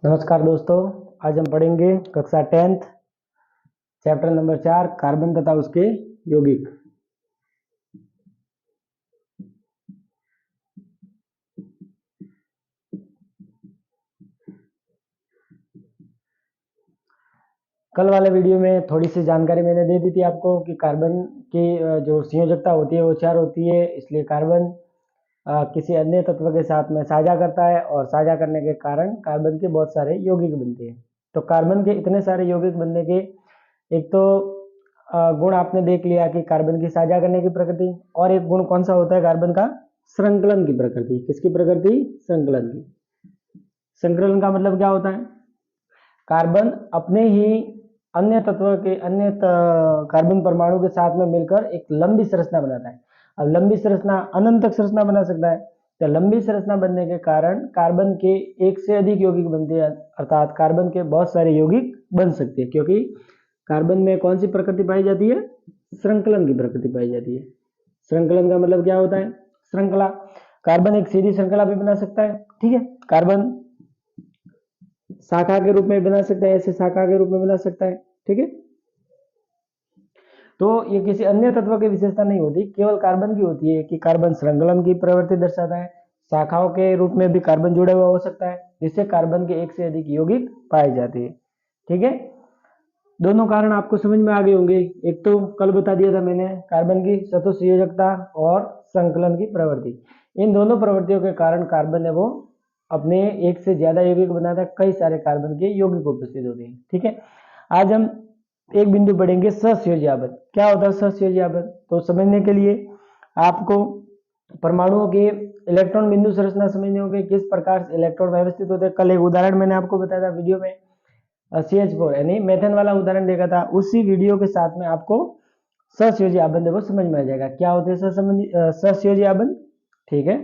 नमस्कार दोस्तों, आज हम पढ़ेंगे कक्षा 10th चैप्टर नंबर 4 कार्बन तथा उसके यौगिक। कल वाले वीडियो में थोड़ी सी जानकारी मैंने दे दी थी आपको कि कार्बन की जो संयोजकता होती है वो 4 होती है, इसलिए कार्बन किसी अन्य तत्व के साथ में साझा करता है और साझा करने के कारण कार्बन के बहुत सारे यौगिक बनते हैं। तो कार्बन के इतने सारे यौगिक बनने के एक तो गुण आपने देख लिया कि कार्बन की साझा करने की प्रकृति, और एक गुण कौन सा होता है कार्बन का? संकलन की प्रकृति। किसकी प्रकृति? संकलन की। संकलन का मतलब क्या होता है? कार्बन अपने ही अन्य तत्व के कार्बन परमाणु के साथ में मिलकर एक लंबी संरचना बनाता है। अब लंबी संरचना अनंत तक संरचना बना सकता है, तो लंबी संरचना बनने के कारण कार्बन के एक से अधिक यौगिक बनते हैं, अर्थात कार्बन के बहुत सारे यौगिक बन सकते हैं, क्योंकि कार्बन में कौन सी प्रकृति पाई जाती है? श्रृंखलन की प्रकृति पाई जाती है। श्रृंखलन का मतलब क्या होता है? श्रृंखला। कार्बन एक सीधी श्रृंखला भी बना सकता है, ठीक है। कार्बन शाखा के रूप में बना सकता है, ऐसे शाखा के रूप में बना सकता है, ठीक है। तो ये किसी अन्य तत्व की विशेषता नहीं होती, केवल कार्बन की होती है कि कार्बन श्रृंखलन की प्रवृत्ति दर्शाता है। शाखाओं के रूप में भी कार्बन जुड़ा हुआ हो सकता है, जिससे कार्बन के एक से अधिक यौगिक पाए जाते हैं, ठीक है। दोनों कारण आपको समझ में आ गए होंगे। एक तो कल बता दिया था मैंने, कार्बन की सतुसंयोजकता और संकलन की प्रवृत्ति। इन दोनों प्रवृत्तियों के कारण कार्बन है वो अपने एक से ज्यादा यौगिक बनाता है, कई सारे कार्बन के यौगिक उपस्थित होते हैं, ठीक है। आज हम एक बिंदु पढ़ेंगे सहसंयोजी। क्या होता है सहसंयोजी? तो समझने के लिए आपको परमाणुओं के इलेक्ट्रॉन बिंदु संरचना समझने होंगे, किस प्रकार से इलेक्ट्रॉन व्यवस्थित होते हैं। कल एक उदाहरण मैंने आपको बताया था वीडियो में, CH4 यानी मेथेन वाला उदाहरण देखा था। उसी वीडियो के साथ में आपको सहसंयोजी आबंध वो समझ में आ जाएगा क्या होते हैं सहसंयोजी आबंध, ठीक है।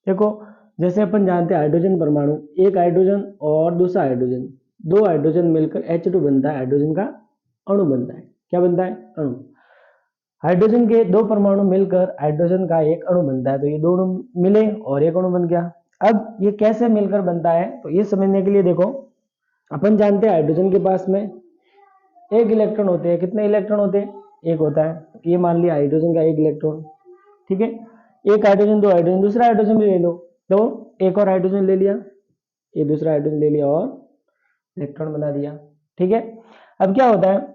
देखो, जैसे अपन जानते हैं हाइड्रोजन परमाणु, एक हाइड्रोजन और दूसरा हाइड्रोजन, दो हाइड्रोजन मिलकर H2 बनता है, हाइड्रोजन का अणु बनता है। क्या बनता है? अणु। हाइड्रोजन के दो परमाणु मिलकर हाइड्रोजन का एक अणु बनता है, तो ये दो अणु मिले और एक अणु बन गया। अब ये कैसे मिलकर बनता है, तो ये समझने के लिए देखो, अपन जानते हैं हाइड्रोजन के पास में एक इलेक्ट्रॉन होते हैं। कितने इलेक्ट्रॉन होते हैं? एक होता है। ये मान लिया हाइड्रोजन का एक इलेक्ट्रॉन, ठीक है। एक हाइड्रोजन, दो हाइड्रोजन, दूसरा हाइड्रोजन भी ले लो, तो एक और हाइड्रोजन ले लिया, ये दूसरा हाइड्रोजन ले लिया और इलेक्ट्रॉन बना दिया, ठीक है। अब क्या होता है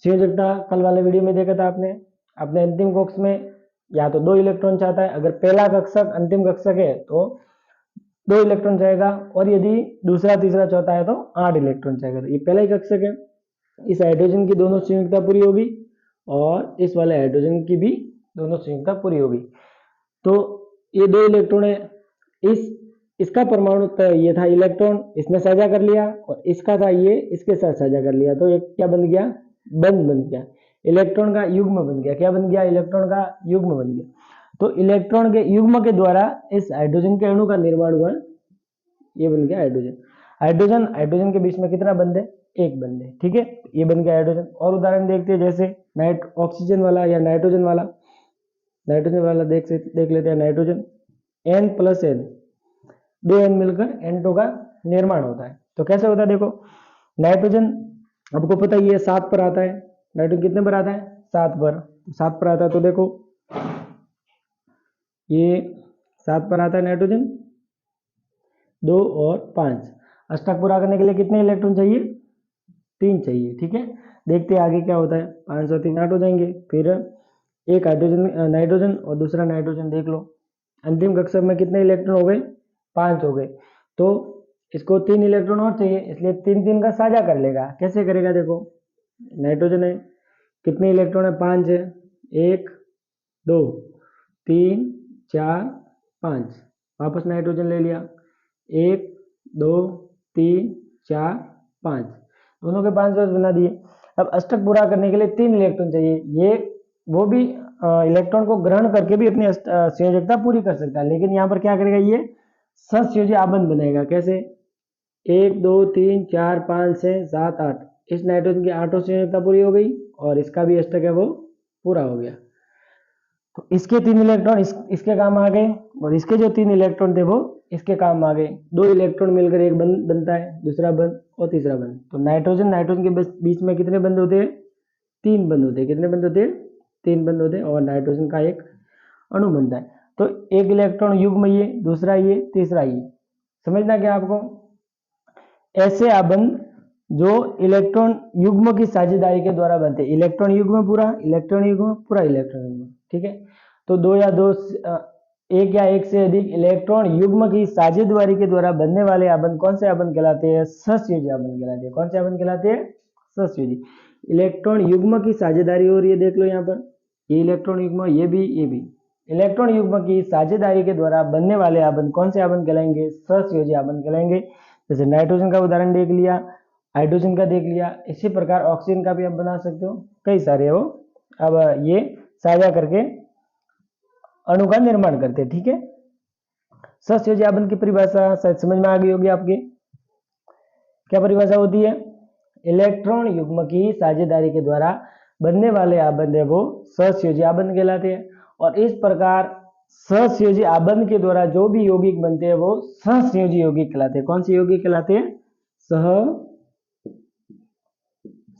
संयोजकता? कल वाले वीडियो में देखा था आपने, अपने अंतिम कक्ष में या तो दो इलेक्ट्रॉन चाहता है, अगर पहला कक्षक अंतिम कक्षक है तो दो इलेक्ट्रॉन चाहेगा, और यदि दूसरा तीसरा चौथा है तो 8 इलेक्ट्रॉन चाहेगा। तो ये पहला ही कक्षक है, इस हाइड्रोजन की दोनों संयोजकता पूरी होगी और इस वाले हाइड्रोजन की भी दोनों संयोजकता पूरी होगी। तो ये दो इलेक्ट्रॉन है, इसका परमाणु ये था इलेक्ट्रॉन, इसने साझा कर लिया, और इसका था ये इसके साथ साझा कर लिया, तो एक क्या बन गया? बंध बन गया, इलेक्ट्रॉन का युग्म बन गया। क्या बन गया? इलेक्ट्रॉन का युग्म बन गया। तो इलेक्ट्रॉन के युग्म के द्वारा इस हाइड्रोजन के अणु का निर्माण हुआ, ये बन गया हाइड्रोजन। हाइड्रोजन हाइड्रोजन के बीच में कितना बंध है? एक बंध है, ठीक है। ये बन गया हाइड्रोजन। और उदाहरण देखते हैं, जैसे ऑक्सीजन वाला या नाइट्रोजन वाला। नाइट्रोजन वाला देख लेते हैं। नाइट्रोजन N+N, दो N मिलकर N2 का निर्माण होता है। तो कैसे होता है? देखो, नाइट्रोजन आपको पता ही है 7 पर आता है। नाइट्रोजन कितने पर आता है? 7 पर। 7 पर आता है, तो देखो ये 7 पर आता है नाइट्रोजन, 2 और 5। अष्टक पूरा करने के लिए कितने इलेक्ट्रॉन चाहिए? 3 चाहिए, ठीक है। देखते हैं आगे क्या होता है। 5 और 3 8 हो जाएंगे। फिर एक हाइड्रोजन नाइट्रोजन और दूसरा नाइट्रोजन देख लो, अंतिम कक्षक में कितने इलेक्ट्रॉन हो गए? 5 हो गए। तो इसको 3 इलेक्ट्रॉन और चाहिए, इसलिए 3 का साझा कर लेगा। कैसे करेगा? देखो, नाइट्रोजन है, कितने इलेक्ट्रॉन है? 5 है। 1 2 3 4 5, वापस नाइट्रोजन ले लिया, 1 2 3 4 5, दोनों के 5 बना दिए। अब अष्टक पूरा करने के लिए 3 इलेक्ट्रॉन चाहिए। ये वो भी इलेक्ट्रॉन को ग्रहण करके भी अपनी संयोजकता पूरी कर सकता है, लेकिन यहाँ पर क्या करेगा? ये सहसंयोजी आबंध बनेगा। कैसे? 1 2 3 4 5 6 7 8, इस नाइट्रोजन की 8 संयोजकता पूरी हो गई और इसका भी अष्टक है वो पूरा हो गया। तो इसके 3 इलेक्ट्रॉन इसके काम आ गए और इसके जो 3 इलेक्ट्रॉन थे वो इसके काम आ गए। 2 इलेक्ट्रॉन मिलकर एक बंध बनता है, दूसरा बंध और तीसरा बंध। तो नाइट्रोजन नाइट्रोजन के बीच में कितने बंध होते हैं? 3 बंध होते हैं। कितने बंध होते हैं? 3 बंध होते हैं और नाइट्रोजन का एक अणु बनता है। तो एक इलेक्ट्रॉन युग्म ये, दूसरा ये, तीसरा ये। समझना क्या आपको? ऐसे आबंध जो इलेक्ट्रॉन युग्म की साझेदारी के द्वारा बनते हैं। इलेक्ट्रॉन युग्म पूरा, इलेक्ट्रॉन युग्म पूरा, इलेक्ट्रॉन युग्म, ठीक है। तो एक या एक से अधिक इलेक्ट्रॉन युग्म की साझेदारी के द्वारा बनने वाले आबंध कौन से आबंध कहलाते हैं? सहसंयोजी आबंध कहलाते हैं। कौन से आबंध कहलाते हैं? सहसंयोजी। इलेक्ट्रॉन युग्म की साझेदारी हो रही है, देख लो यहाँ पर, ये इलेक्ट्रॉन युग्म, ये भी, ये भी। इलेक्ट्रॉन युग्म की साझेदारी के द्वारा बनने वाले आबंध कौन से आबंध कहलाएंगे? सहसंयोजी आबंध कहलाएंगे। जैसे नाइट्रोजन का उदाहरण देख लिया, हाइड्रोजन का देख लिया, इसी प्रकार ऑक्सीजन का भी आप बना सकते हो, कई सारे हो। अब ये साझा करके अणु का निर्माण करते हैं, ठीक है। सहसंयोजी आबंध की परिभाषा शायद समझ में आ गई होगी आपकी। क्या परिभाषा होती है? इलेक्ट्रॉन युग्म की साझेदारी के द्वारा बनने वाले आबंध है वो सहसंयोजी आबंध कहलाते हैं। और इस प्रकार सहसंयोजी आबंध के द्वारा जो भी यौगिक बनते हैं वो सहसंयोजी यौगिक कहलाते हैं। कौन से यौगिक कहलाते हैं?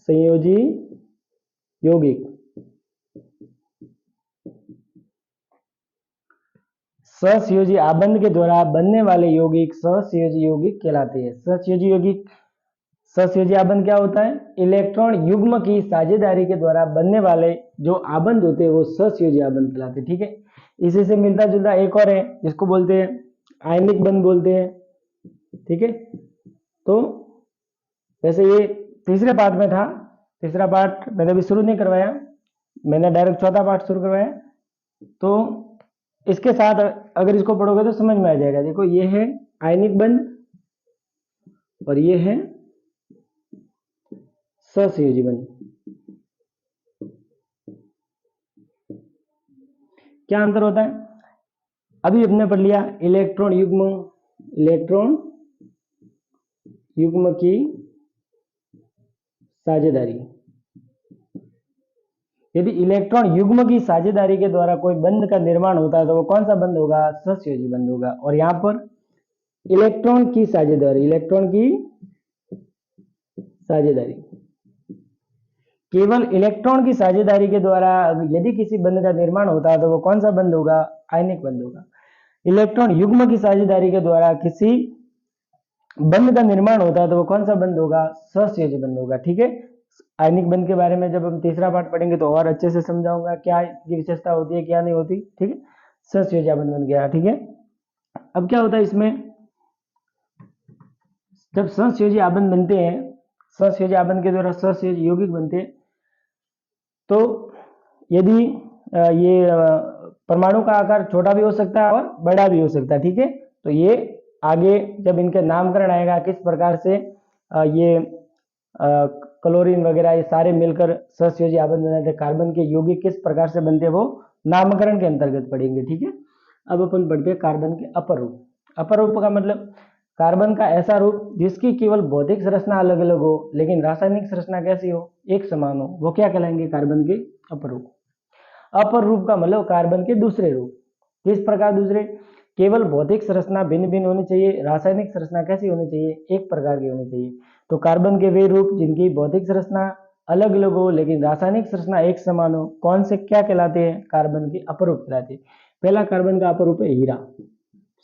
सहसंयोजी यौगिक। सहसंयोजी आबंध के द्वारा बनने वाले यौगिक सहसंयोजी यौगिक कहलाते हैं। सहसंयोजी यौगिक, सहसंयोजी आबंध क्या होता है? इलेक्ट्रॉन युग्म की साझेदारी के द्वारा बनने वाले जो आबंध होते हैं वो सहसंयोजी आबंध कहलाते हैं, ठीक है। इसी से मिलता जुलता एक और है जिसको बोलते हैं आयनिक बंध बोलते हैं, ठीक है। तो वैसे ये तीसरे पार्ट में था, तीसरा पार्ट मैंने अभी शुरू नहीं करवाया, मैंने डायरेक्ट चौथा पार्ट शुरू करवाया। तो इसके साथ अगर इसको पढ़ोगे तो समझ में आ जाएगा। देखो ये है आयनिक बंध और ये है सहसंयोजी बंध। क्या अंतर होता है? अभी हमने पढ़ लिया इलेक्ट्रॉन युग्म, इलेक्ट्रॉन युग्म की साझेदारी। यदि इलेक्ट्रॉन युग्म की साझेदारी के द्वारा कोई बंध का निर्माण होता है तो वो कौन सा बंध होगा? सहसंयोजी बंध होगा। और यहाँ पर इलेक्ट्रॉन की साझेदारी, इलेक्ट्रॉन की साझेदारी, केवल इलेक्ट्रॉन की साझेदारी के द्वारा यदि किसी बंध का निर्माण होता है तो वो कौन सा बंध होगा? आयनिक बंध होगा। इलेक्ट्रॉन युग्म की साझेदारी के द्वारा किसी बंध का निर्माण होता है तो वो कौन सा बंध होगा? सहसंयोजी बंध होगा, ठीक है। आयनिक बंध के बारे में जब हम तीसरा पार्ट पढ़ेंगे तो और अच्छे से समझाऊंगा क्या की विशेषता होती है, क्या नहीं होती, ठीक है। सहसंयोजी बंध बन गया, ठीक है। अब क्या होता है इसमें, जब सहसंयोजी आबंध बनते हैं, सहसंयोजी आबंध के द्वारा सहसंयोजी यौगिक बनते हैं, तो यदि ये परमाणु का आकार छोटा भी हो सकता है और बड़ा भी हो सकता है, ठीक है। तो ये आगे जब इनके नामकरण आएगा किस प्रकार से ये क्लोरीन वगैरह ये सारे मिलकर सहसंयोजी आबंध बनाते हैं, कार्बन के यौगिक किस प्रकार से बनते हैं वो नामकरण के अंतर्गत पढ़ेंगे, ठीक है। अब अपन पढ़ते हैं कार्बन के अपर रूप। अपर रूप का मतलब कार्बन का ऐसा रूप जिसकी केवल भौतिक संरचना अलग अलग हो लेकिन रासायनिक संरचना कैसी हो? एक समान हो, वो क्या कहलाएंगे? कार्बन के अपर रूप। अपर रूप का मतलब कार्बन के दूसरे रूप। किस प्रकार दूसरे? केवल भौतिक संरचना भिन्न भिन्न होनी चाहिए, रासायनिक संरचना कैसी होनी चाहिए? एक प्रकार की होनी चाहिए। तो कार्बन के वे रूप जिनकी भौतिक संरचना अलग अलग हो लेकिन रासायनिक संरचना एक समान हो, कौन से क्या कहलाते हैं? कार्बन के अपर रूप कहलाते हैं। पहला कार्बन का अपर रूप है हीरा,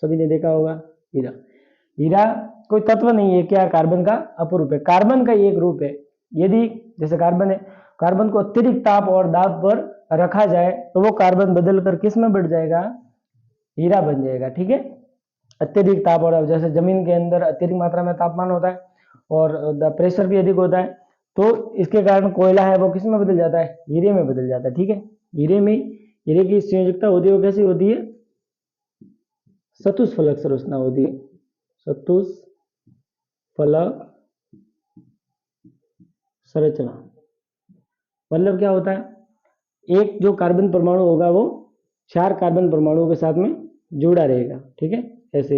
सभी ने देखा होगा हीरा। हीरा कोई तत्व नहीं है, क्या? कार्बन का अपर रूप है, कार्बन का एक रूप है। यदि जैसे कार्बन है, कार्बन को अत्यधिक ताप और दाब पर रखा जाए तो वो कार्बन बदल कर किस में बढ़ जाएगा? हीरा बन जाएगा, ठीक है। अत्यधिक ताप और जैसे जमीन के अंदर अत्यधिक मात्रा में तापमान होता है और प्रेशर भी अधिक होता है, तो इसके कारण कोयला है वो किस में बदल जाता है? हीरे में बदल जाता है, ठीक है। हीरे की संयोजकता होती है वो कैसी होती है? चतुष्फलक संरचना होती है, चतुष्फलक संरचना। मतलब क्या होता है? एक जो कार्बन परमाणु होगा वो 4 कार्बन परमाणुओं के साथ में जुड़ा रहेगा, ठीक है। ऐसे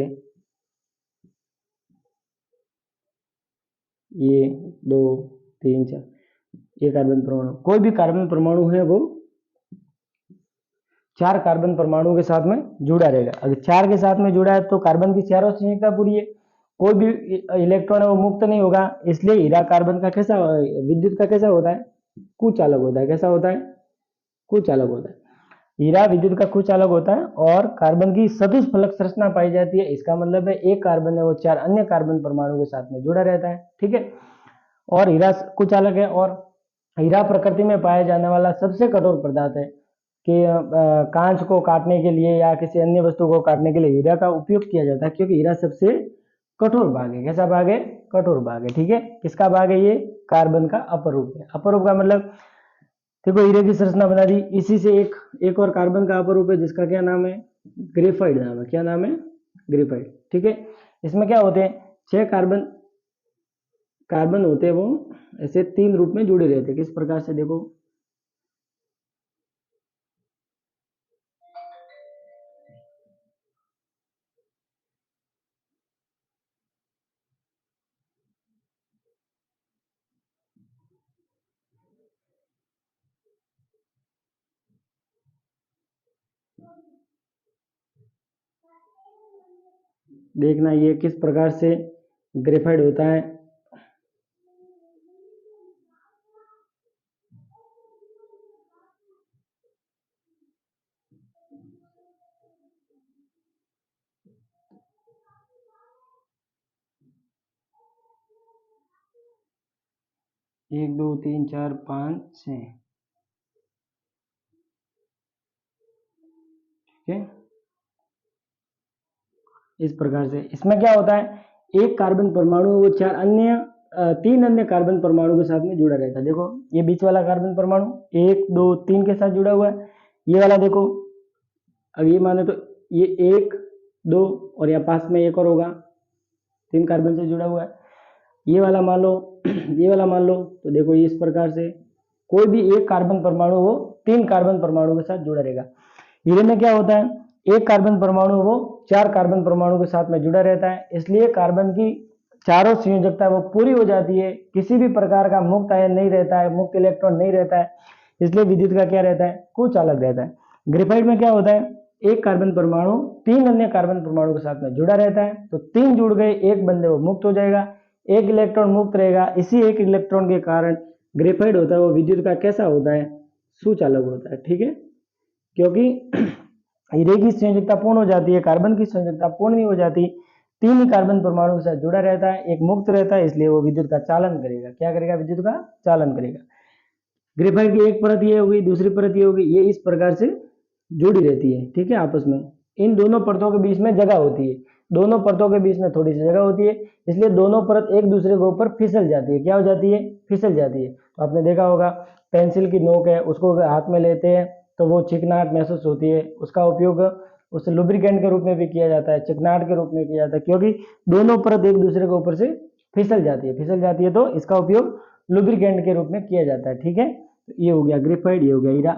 ये 2 3 4 ये कार्बन परमाणु, कोई भी कार्बन परमाणु है वो 4 कार्बन परमाणुओं के साथ में जुड़ा रहेगा। अगर 4 के साथ में जुड़ा है तो कार्बन की चारों संयोजकता पूरी है, कोई भी इलेक्ट्रॉन है वो मुक्त नहीं होगा। इसलिए हीरा कार्बन का कैसा, विद्युत का कैसा होता है, कुचालक होता है। कैसा होता है, कुचालक होता है। हीरा विद्युत का कुचालक होता है और कार्बन की सदुष फलक संरचना पाई जाती है। इसका मतलब है एक कार्बन है वो 4 अन्य कार्बन परमाणु के साथ में जुड़ा रहता है, ठीक है। और हीरा कुचालक है। और हीरा प्रकृति में पाया जाने वाला सबसे कठोर पदार्थ है कि कांच को काटने के लिए या किसी अन्य वस्तु को काटने के लिए हीरा का उपयोग किया जाता है, क्योंकि हीरा सबसे कठोर भाग है। कैसा भाग है, कठोर भाग है, ठीक है। किसका भाग है ये, कार्बन का अपरूप है। अपरूप का मतलब देखो हीरे की संरचना बना दी, इसी से एक और कार्बन का अपरूप है जिसका क्या नाम है, ग्रेफाइट नाम है। क्या नाम है, ग्रेफाइट, ठीक है। इसमें क्या होते हैं, 6 कार्बन होते हैं, वो ऐसे 3 रूप में जुड़े रहते हैं। किस प्रकार से, देखो 1 प्रकार से ग्रेफाइट होता है। एक, दो, तीन, चार, पाँच, 6, ठीक है। इस प्रकार से इसमें क्या होता है, एक कार्बन परमाणु वो 3 अन्य कार्बन परमाणु के साथ में जुड़ा रहता है। देखो ये बीच वाला कार्बन परमाणु 1, 2, 3 के साथ जुड़ा हुआ है। ये वाला देखो, अब ये माने तो ये 1, 2 और यहाँ पास में एक और होगा, 3 कार्बन से जुड़ा हुआ है। ये वाला मान लो ये वाला मान लो, तो देखो ये इस प्रकार से कोई भी एक कार्बन परमाणु वो 3 कार्बन परमाणु के साथ जुड़ा रहेगा। हीरे में क्या होता है, एक कार्बन परमाणु वो 4 कार्बन परमाणु के साथ में जुड़ा रहता है। इसलिए कार्बन की चारों संयोजकता वो पूरी हो जाती है, किसी भी प्रकार का मुक्त आयन नहीं रहता है, मुक्त इलेक्ट्रॉन नहीं रहता है। इसलिए विद्युत का क्या रहता है, कुचालक रहता है। ग्रेफाइट में क्या होता है, एक कार्बन परमाणु 3 अन्य कार्बन परमाणु के साथ में जुड़ा रहता है, तो 3 जुड़ गए, एक बंदे वो मुक्त हो जाएगा, एक इलेक्ट्रॉन मुक्त रहेगा। इसी एक इलेक्ट्रॉन के कारण ग्रेफाइट होता है वो विद्युत का कैसा होता है, सुचालक होता है, ठीक है। क्योंकि हीरे की संयोजकता पूर्ण हो जाती है, कार्बन की संयोजकता पूर्ण नहीं हो जाती, 3 ही कार्बन परमाणु के साथ जुड़ा रहता है, एक मुक्त रहता है, इसलिए वो विद्युत का चालन करेगा। क्या करेगा, विद्युत का चालन करेगा। ग्रेफाइट की एक परत ये होगी, दूसरी परत ये होगी, ये इस प्रकार से जुड़ी रहती है, ठीक है, आपस में। इन दोनों परतों के बीच में जगह होती है, दोनों परतों के बीच में थोड़ी सी जगह होती है, इसलिए दोनों परत एक दूसरे के ऊपर फिसल जाती है। क्या हो जाती है, फिसल जाती है। तो आपने देखा होगा पेंसिल की नोक है, उसको हाथ में लेते हैं तो वो चिकनाहट महसूस होती है, उसका उपयोग उस लुब्रिकेंट के रूप में भी किया जाता है, चिकनाहट के रूप में किया जाता है, क्योंकि दोनों परत एक दूसरे के ऊपर से फिसल जाती है, तो इसका उपयोग लुब्रिकेंट के रूप में किया जाता है, ठीक है। तो ये हो गया ग्रेफाइट, ये हो गया हीरा।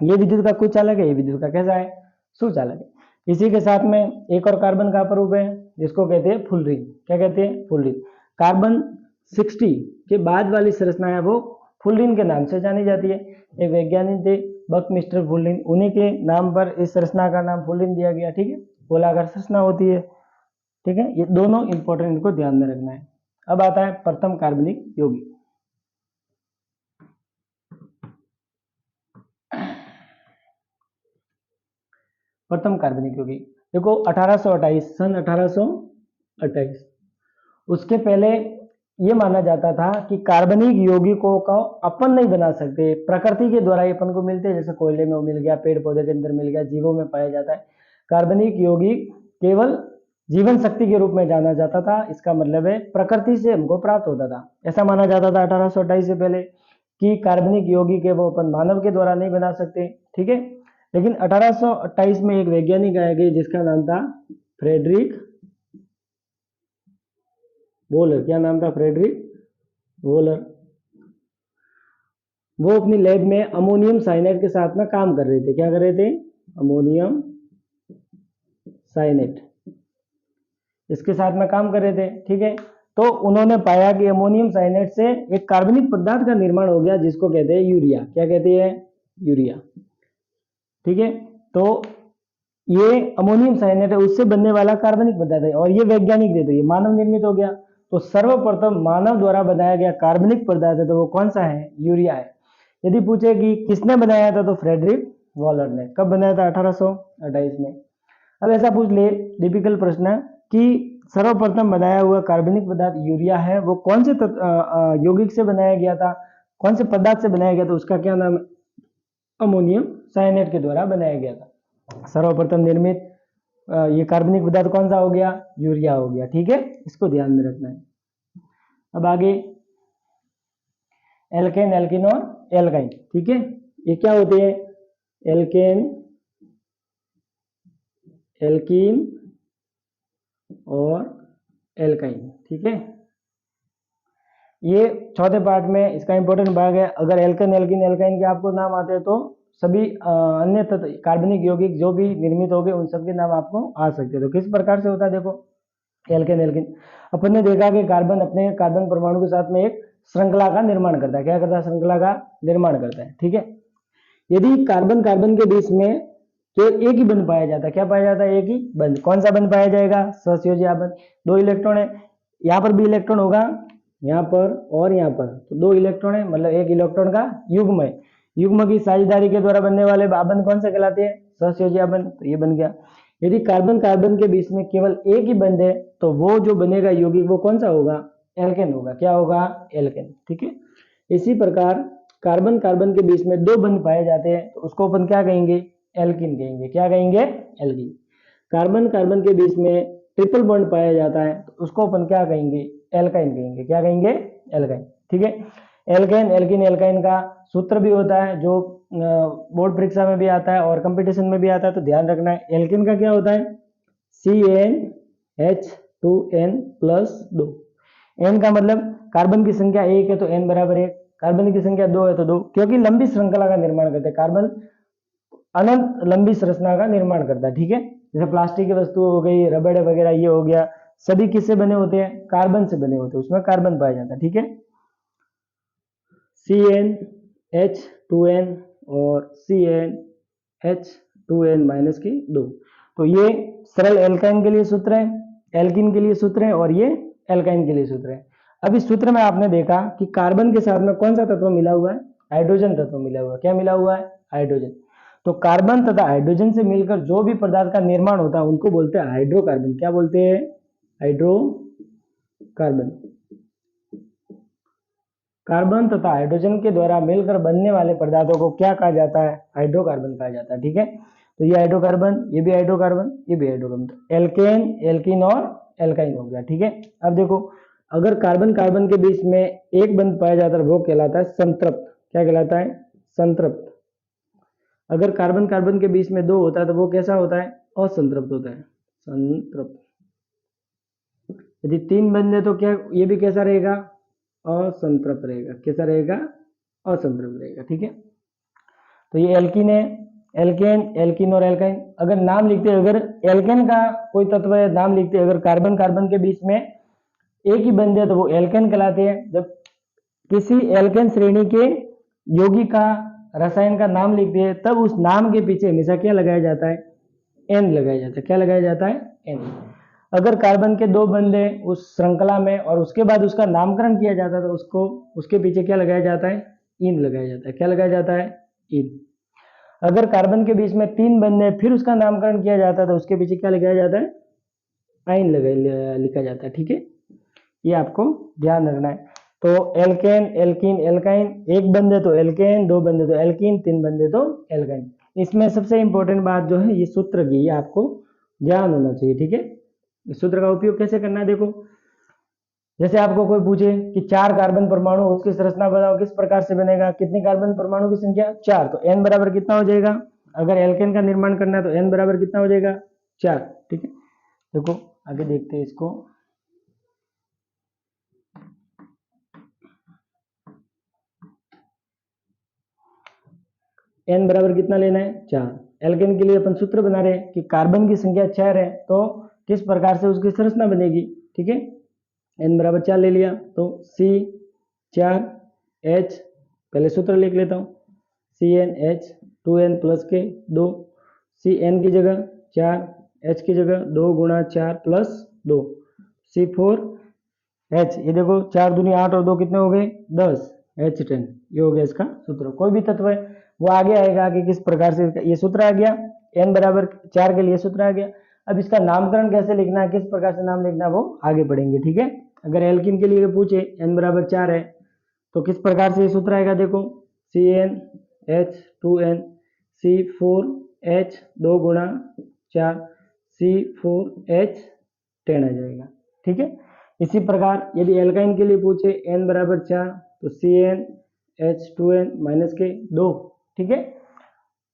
ये विद्युत का कुचालक है, ये विद्युत का कैसा है, सुचालक है। इसी के साथ में एक और कार्बन का अपरूप है जिसको कहते हैं फुल रिंग। क्या कहते हैं, फुल रिंग। कार्बन 60 के बाद वाली संरचना है वो फुल रिंग के नाम से जानी जाती है। एक वैज्ञानिक थे बकमिस्टर फुल रिंग, उन्हीं के नाम पर इस संरचना का नाम फुल रिंग दिया गया, ठीक है। गोलाकार संरचना होती है, ठीक है। ये दोनों इंपॉर्टेंट, इनको ध्यान में रखना है। अब आता है प्रथम कार्बनिक यौगिक। प्रथम कार्बनिक यौगिक देखो 1828, सन 1828, उसके पहले ये माना जाता था कि कार्बनिक यौगिकों को अपन नहीं बना सकते, प्रकृति के द्वारा ही अपन को मिलते हैं, जैसे कोयले में मिल गया, पेड़ पौधे के अंदर मिल गया, जीवों में पाया जाता है। कार्बनिक यौगिक केवल जीवन शक्ति के रूप में जाना जाता था। इसका मतलब है प्रकृति से हमको प्राप्त होता था, ऐसा माना जाता था 1828 से पहले कि कार्बनिक यौगिक है वो अपन मानव के द्वारा नहीं बना सकते, ठीक है। लेकिन 1828 में एक वैज्ञानिक आया गया जिसका नाम था फ्रेडरिक वोलर। क्या नाम था, फ्रेडरिक वोलर। वो अपनी लैब में अमोनियम साइनाइड के साथ में काम कर रहे थे। क्या कर रहे थे, अमोनियम साइनाइड, इसके साथ में काम कर रहे थे, ठीक है। तो उन्होंने पाया कि अमोनियम साइनाइड से एक कार्बनिक पदार्थ का निर्माण हो गया जिसको कहते हैं यूरिया। क्या कहते हैं, यूरिया, ठीक है। तो ये अमोनियम साइनाइड है, उससे बनने वाला कार्बनिक पदार्थ है, और ये वैज्ञानिक दे दो, ये मानव निर्मित हो गया। तो सर्वप्रथम मानव द्वारा बनाया गया कार्बनिक पदार्थ है, तो वो कौन सा है? यूरिया है। यदि पूछे कि किसने बनाया था, तो फ्रेडरिक वॉलर ने। कब बनाया था? 1828 में। अब ऐसा पूछ ले डिफिकल्ट प्रश्न कि सर्वप्रथम बनाया हुआ कार्बनिक पदार्थ यूरिया है, वो कौन से यौगिक से बनाया गया था, कौन से पदार्थ से बनाया गया था, उसका क्या नाम है? अमोनियम साइनाइड के द्वारा बनाया गया था। सर्वप्रथम निर्मित ये कार्बनिक पदार्थ कौन सा हो गया? यूरिया हो गया। ठीक है, इसको ध्यान में रखना है। अब आगे एल्केन, एल्किन और एल्काइन। ठीक है, ये क्या होते हैं? एल्केन, एल्कीन और एल्काइन। ठीक है, ये चौथे पार्ट में इसका इंपॉर्टेंट भाग है। अगर एल्केन, एल्कीन, एल्काइन के आपको नाम आते हैं, तो सभी अन्य तत्व कार्बनिक यौगिक जो भी निर्मित हो गए, उन सबके नाम आपको आ सकते हैं। तो किस प्रकार से होता है देखो, एल्केन, एल्कीन। अपन ने देखा कि कार्बन अपने कार्बन परमाणु के साथ में एक श्रृंखला का निर्माण करता है। क्या करता है? श्रृंखला का निर्माण करता है। ठीक है, यदि कार्बन कार्बन के बीच में केवल एक ही बंध पाया जाता है, क्या पाया जाता है? एक ही बंध। कौन सा बंध पाया जाएगा? सहसंयोजी बंध। 2 इलेक्ट्रॉन है, यहाँ पर भी इलेक्ट्रॉन होगा, यहाँ पर और यहाँ पर, तो 2 इलेक्ट्रॉन है, मतलब एक इलेक्ट्रॉन का युग्म है। युग्म की साझेदारी के द्वारा बनने वाले आबंध कौन से कहलाते हैं? सहसंयोजी आबंध। तो ये बन गया। यदि कार्बन कार्बन के बीच में केवल एक ही बंध है, तो वो जो बनेगा यौगिक, वो कौन सा होगा? एल्केन होगा। क्या होगा? एल्केन। ठीक है, इसी प्रकार कार्बन कार्बन के बीच में 2 बंध पाए जाते हैं, तो उसको अपन क्या कहेंगे? एल्कीन कहेंगे। क्या कहेंगे? एल्कीन। कार्बन कार्बन के बीच में ट्रिपल बॉन्ड पाया जाता है, तो उसको अपन क्या कहेंगे? एल्काइन कहेंगे। क्या कहेंगे? एल्काइन। ठीक है, एल्केन, एल्कीन, एल्काइन का सूत्र भी होता है, जो बोर्ड परीक्षा में भी आता है और कंपटीशन में भी आता है, तो ध्यान रखना है। एल्कीन का क्या होता है? CnH2n+2। n का मतलब कार्बन की संख्या 1 है, तो n बराबर 1, कार्बन की संख्या 2 है, तो 2, क्योंकि लंबी श्रृंखला का निर्माण करते हैं। कार्बन अनंत लंबी संरचना का निर्माण करता है। ठीक है, जैसे प्लास्टिक की वस्तु हो गई, रबड़ वगैरह, ये हो गया, सभी किससे बने होते हैं? कार्बन से बने होते हैं, उसमें कार्बन पाया जाता है। ठीक है, CnH2n और CnH2n-2। तो ये सरल एल्काइन के लिए सूत्र है, एल्कीन के लिए सूत्र है, और ये एल्काइन के लिए सूत्र है। अब इस सूत्र में आपने देखा कि कार्बन के साथ में कौन सा तत्व मिला हुआ है? हाइड्रोजन तत्व मिला हुआ है। क्या मिला हुआ है? हाइड्रोजन। तो कार्बन तथा हाइड्रोजन से मिलकर जो भी पदार्थ का निर्माण होता है, उनको बोलते हैं हाइड्रोकार्बन। क्या बोलते हैं? हाइड्रोकार्बन। कार्बन तथा हाइड्रोजन के द्वारा मिलकर बनने वाले पदार्थों को क्या कहा जाता है? हाइड्रोकार्बन कहा जाता है। ठीक है, तो ये हाइड्रोकार्बन, ये भी हाइड्रोकार्बन, ये भी हाइड्रोकार्बन। तो एल्केन, एल्कीन और एल्काइन हो गया। ठीक है, अब देखो, अगर कार्बन कार्बन के बीच में एक बंध पाया जाता है, वो कहलाता है संतृप्त। क्या कहलाता है? संतृप्त। अगर कार्बन कार्बन के बीच में 2 होता है, तो वो कैसा होता है? असंतृप्त होता है, संतृप्त। यदि 3 बंध है, तो क्या ये भी कैसा रहेगा? असंतृप्त रहेगा। कैसा रहेगा? असंतृप्त रहेगा। ठीक है, तो ये एल्कीन है, एल्केन, एल्कीन और एल्काइन। अगर नाम लिखते हैं, अगर एल्केन का कोई तत्व है, नाम लिखते हैं, अगर कार्बन कार्बन के बीच में एक ही बंध है, तो वो एल्केन कहलाते हैं। जब किसी एल्केन श्रेणी के यौगिक का, रसायन का नाम लिखते हैं, तब उस नाम के पीछे हमेशा क्या लगाया जाता है? एन लगाया जाता है। क्या लगाया जाता है? एन। अगर कार्बन के 2 बंध है उस श्रृंखला में, और उसके बाद उसका नामकरण किया जाता है, तो उसको उसके पीछे क्या लगाया जाता है? इन लगाया जाता है। क्या लगाया जाता है? इन। अगर कार्बन के बीच में 3 बंध है, फिर उसका नामकरण किया जाता है, तो उसके पीछे क्या लगाया जाता है? आइन लिखा जाता है। ठीक है, ये आपको ध्यान रखना है। तो एल्केन, एल्कीन, एल्काइन, एक बंध है तो एल्केन, 2 बंध है तो एल्कीन, 3 बंध है तो एल्काइन। इसमें सबसे इंपॉर्टेंट बात जो है, ये सूत्र की, ये आपको ध्यान होना चाहिए। ठीक है, इस सूत्र का उपयोग कैसे करना है देखो, जैसे आपको कोई पूछे कि 4 कार्बन परमाणु, उसकी संरचना बताओ, किस प्रकार से बनेगा? कितनी कार्बन परमाणु की संख्या? 4, तो n बराबर कितना हो जाएगा? अगर एल्केन का निर्माण करना है, तो n बराबर कितना हो जाएगा? 4। ठीक है, देखो आगे देखते हैं इसको। n बराबर कितना लेना है? 4। एल्केन के लिए अपन सूत्र बना रहे हैं कि कार्बन की संख्या 4 है, तो किस प्रकार से उसकी संरचना बनेगी। ठीक है, n बराबर 4 ले लिया, तो C4H, पहले सूत्र लिख लेता हूँ, CnH 2n प्लस के 2, Cn की जगह 4, H की जगह 2 गुणा 4 प्लस 2, C4H, ये देखो 4 दूनी 8 और 2 कितने हो गए 10, H10, ये हो गया इसका सूत्र। कोई भी तत्व है वो आगे आएगा कि किस प्रकार से, ये सूत्र आ गया, n बराबर 4 के लिए सूत्र आ गया। अब इसका नामकरण कैसे लिखना है, किस प्रकार से नाम लिखना है, वो आगे पढ़ेंगे, ठीक है। अगर एल्किन के लिए पूछे n बराबर 4 है तो किस प्रकार से ये सूत्र आएगा, देखो CnH2n C4H 2 गुणा 4 C4H10 आ जाएगा, ठीक है। इसी प्रकार यदि एल्काइन के लिए पूछे n बराबर 4 तो CnH2n माइनस के 2, ठीक है,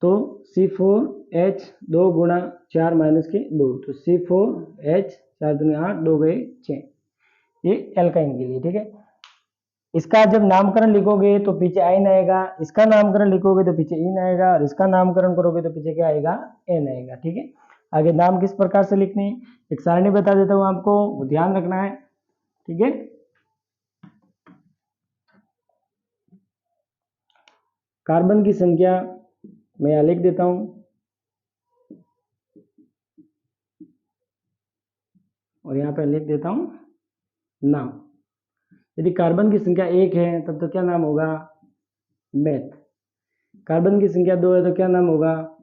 तो C4H 2 गुणा 4 माइनस के 2, तो C4H 4 दूनी 8, 2 गए 6, ये एल्काइन के लिए, ठीक है। इसका जब नामकरण लिखोगे तो पीछे आइन आएगा, इसका नामकरण लिखोगे तो पीछे इन आएगा, और इसका नामकरण करोगे तो पीछे क्या आएगा, एन आएगा, ठीक है। आगे नाम किस प्रकार से लिखने, एक सारणी बता देता हूं आपको, वो ध्यान रखना है, ठीक है। कार्बन की संख्या मैं यहां लिख देता हूं, और यहां पर लिख देता हूं नाम। यदि कार्बन की संख्या 1 है तब तो क्या नाम होगा, मेथ। कार्बन की संख्या 2 है तो क्या नाम होगा,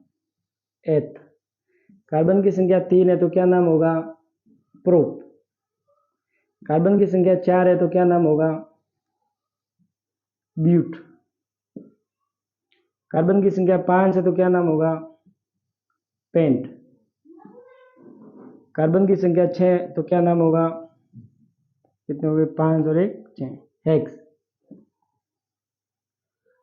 एथ। कार्बन की संख्या 3 है तो क्या नाम होगा, प्रोप। कार्बन की संख्या 4 है तो क्या नाम होगा, ब्यूट। कार्बन की संख्या 5 है तो क्या नाम होगा, पेंट। कार्बन की संख्या 6 है तो क्या नाम होगा, कितने हो गए, 5 और 1 6, हेक्स।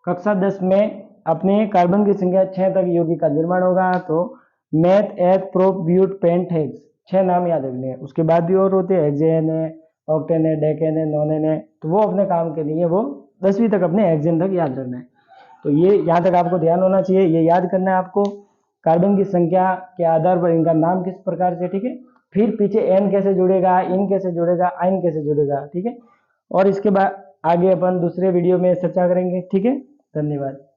कक्षा 10 में अपने कार्बन की संख्या 6 तक यौगिक का निर्माण होगा, तो मेथ, एथ, प्रोप, ब्यूट, पेंट, हेक्स 6 नाम याद रखने हैं। उसके बाद भी और होते हैं, हेक्सेन है, ऑक्टेन है, डेकेन है, नोनेन है, तो वो अपने काम के लिए वो 10वीं तक अपने हेक्सेन तक याद रखना है। तो ये यहाँ तक आपको ध्यान होना चाहिए, ये याद करना है आपको, कार्बन की संख्या के आधार पर इनका नाम किस प्रकार से, ठीक है। फिर पीछे एन कैसे जुड़ेगा, इन कैसे जुड़ेगा, आइन कैसे जुड़ेगा, ठीक है। और इसके बाद आगे अपन दूसरे वीडियो में चर्चा करेंगे, ठीक है। धन्यवाद।